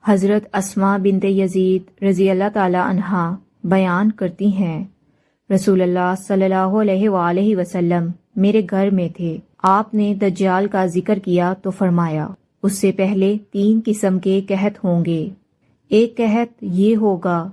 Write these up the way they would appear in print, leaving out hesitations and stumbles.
حضرت اسماء بنت یزید رضی اللہ تعالی عنہا بیان کرتی ہیں، رسول اللہ صلی اللہ علیہ وآلہ وسلم میرے گھر میں تھے۔ آپ نے دجال کا ذکر کیا تو فرمایا اس سے پہلے 3 قسم کے قحط ہوں گے۔ ایک قحط یہ ہوگا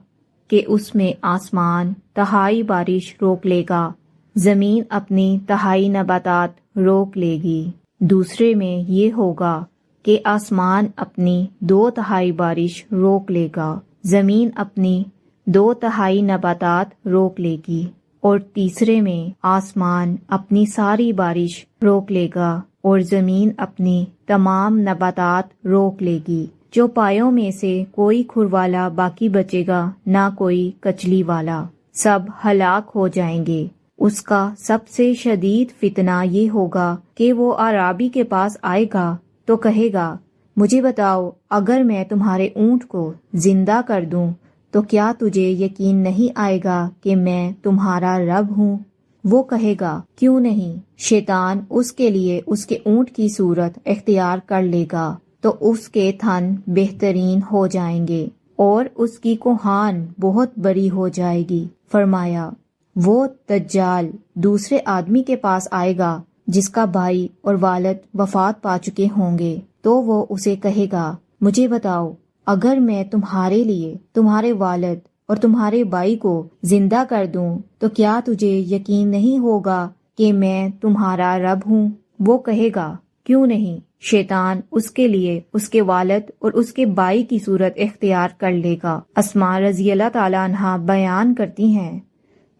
کہ اس میں آسمان تہائی بارش روک لے گا، زمین اپنی تہائی نباتات روک لے گی۔ دوسرے میں یہ ہوگا کہ آسمان اپنی 2/3 بارش روک لے گا، زمین اپنی 2/3 نباتات روک لے گی، اور تیسرے میں آسمان اپنی ساری بارش روک لے گا اور زمین اپنی تمام نباتات روک لے گی۔ جو پایوں میں سے کوئی کھر والا باقی بچے گا، نہ کوئی کچلی والا، سب ہلاک ہو جائیں گے۔ اس کا سب سے شدید فتنہ یہ ہوگا کہ وہ اعرابی کے پاس آئے گا تو کہے گا، مجھے بتاؤ اگر میں تمہارے اونٹ کو زندہ کر دوں تو کیا تجھے یقین نہیں آئے گا کہ میں تمہارا رب ہوں؟ وہ کہے گا، کیوں نہیں؟ شیطان اس کے لیے اس کے اونٹ کی صورت اختیار کر لے گا تو اس کے تھن بہترین ہو جائیں گے اور اس کی کوہان بہت بڑی ہو جائے گی۔ فرمایا، وہ دجال دوسرے آدمی کے پاس آئے گا جس کا بھائی اور والد وفات پا چکے ہوں گے، تو وہ اسے کہے گا، مجھے بتاؤ اگر میں تمہارے لیے تمہارے والد اور تمہارے بھائی کو زندہ کر دوں تو کیا تجھے یقین نہیں ہوگا کہ میں تمہارا رب ہوں؟ وہ کہے گا، کیوں نہیں؟ شیطان اس کے لیے اس کے والد اور اس کے بھائی کی صورت اختیار کر لے گا۔ اسماء رضی اللہ تعالی عنہا بیان کرتی ہیں،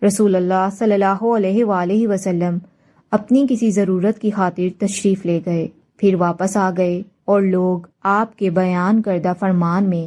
رسول اللہ صلی اللہ علیہ وآلہ وسلم اپنی کسی ضرورت کی خاطر تشریف لے گئے، پھر واپس آ گئے اور لوگ آپ کے بیان کردہ فرمان میں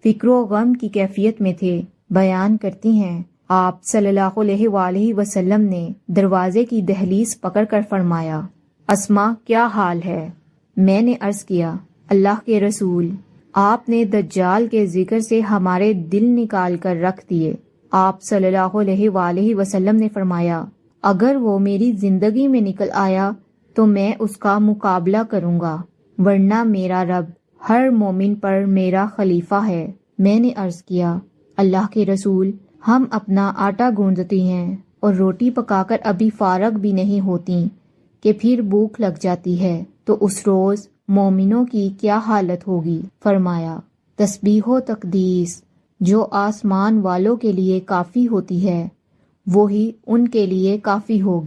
فکر و غم کی کیفیت میں تھے۔ بیان کرتی ہیں، آپ صلی اللہ علیہ وآلہ وسلم نے دروازے کی دہلیز پکڑ کر فرمایا، اسماء کیا حال ہے؟ میں نے عرض کیا، اللہ کے رسول، آپ نے دجال کے ذکر سے ہمارے دل نکال کر رکھ دیے۔ آپ صلی اللہ علیہ وآلہ وسلم نے فرمایا، اگر وہ میری زندگی میں نکل آیا تو میں اس کا مقابلہ کروں گا، ورنہ میرا رب ہر مومن پر میرا خلیفہ ہے۔ میں نے عرض کیا، اللہ کے رسول، ہم اپنا آٹا گوندتی ہیں اور روٹی پکا کر ابھی فارغ بھی نہیں ہوتی کہ پھر بھوک لگ جاتی ہے، تو اس روز مومنوں کی کیا حالت ہوگی؟ فرمایا، تسبیح و تقدیس جو آسمان والوں کے لیے کافی ہوتی ہے وہی ان کے لیے کافی ہوگی۔